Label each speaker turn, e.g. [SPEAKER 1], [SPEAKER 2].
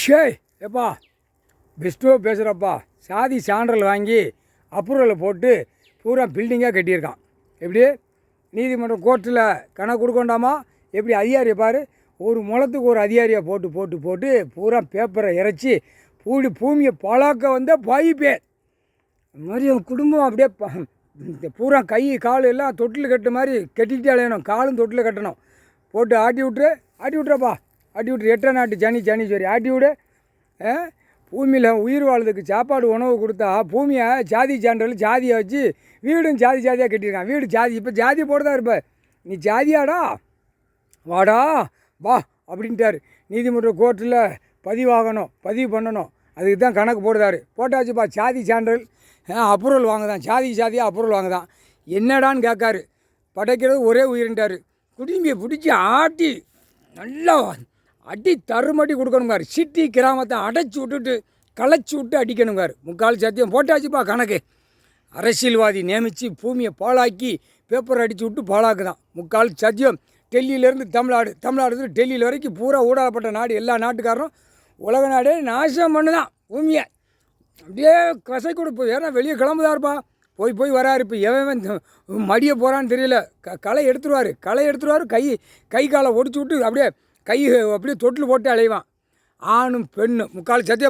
[SPEAKER 1] ஷேய் எப்பா பெஸ்ட்டோ பேசுகிறப்பா. சாதி சான்றிதழ் வாங்கி அப்ரூவலில் போட்டு பூரா பில்டிங்காக கட்டியிருக்கான். எப்படி நீதிமன்றம் கோர்ட்டில் கணக்கு கொடுக்கண்டாமா? எப்படி அதிகாரியை பாரு, ஒரு முளத்துக்கு ஒரு அதிகாரியை போட்டு போட்டு போட்டு பூரா பேப்பரை இறைச்சி பூமியை பழக்க வந்த பாய்ப்பேன். அது மாதிரி அவன் குடும்பம் அப்படியே இந்த பூரா கை கால் எல்லாம் தொட்டில் கட்டு மாதிரி கட்டிக்கிட்டே அலையணும். காலும் தொட்டில் கட்டணும். போட்டு ஆட்டி விட்றப்பா, ஆட்டி விட்ரு. 8 நாட்டு சனி சரி ஆட்டி விடு. பூமியில் உயிர் வாழ்றதுக்கு சாப்பாடு உணவு கொடுத்தா பூமியை ஜாதி சான்றிதழ் ஜாதியை வச்சு வீடும் ஜாதியாக கட்டியிருக்கான். வீடு ஜாதி, இப்போ ஜாதி போடுதா இருப்ப. நீ ஜாதியாடா, வாடா வா அப்படின்ட்டார். நீதிமன்ற கோர்ட்டில் பதிவு பண்ணணும். அதுக்கு தான் கணக்கு போடுதாரு. போட்டாச்சுப்பா. ஜாதி சான்றிதழ் அப்ரூவல் வாங்குதான். ஜாதியாக அப்ரூவல் வாங்குதான். என்னடான்னு கேட்காரு. படைக்கிறது ஒரே உயிரின்ட்டார். குடும்பியை பிடிச்சி ஆட்டி நல்லா அடி தருமட்டி கொடுக்கணுங்காரு. சிட்டி கிராமத்தை அடைச்சி விட்டுட்டு களைச்சி விட்டு அடிக்கணுங்காரு. முக்கால் சத்தியம் போட்டாச்சுப்பா கணக்கு. அரசியல்வாதி நியமித்து பூமியை பாழாக்கி பேப்பர் அடித்து விட்டு பாழாக்குதான். முக்கால் சத்தியம். டெல்லியிலேருந்து தமிழ்நாடு டெல்லியில் வரைக்கும் பூரா ஊடாகப்பட்ட நாடு. எல்லா நாட்டுக்காரரும் உலக நாடே நாசம் பண்ணுதான் பூமியை. அப்படியே கசை கொடுப்பு. ஏன்னா வெளியே கிளம்புதாருப்பா. போய் வராரு. இப்போ எவன் மடிய போகிறான்னு தெரியல. களை எடுத்துருவார். கை காலை ஒடிச்சு விட்டு அப்படியே தொட்டில் போட்டு அலைவான். ஆணும் பெண்ணும் முக்கால் சத்தியம்.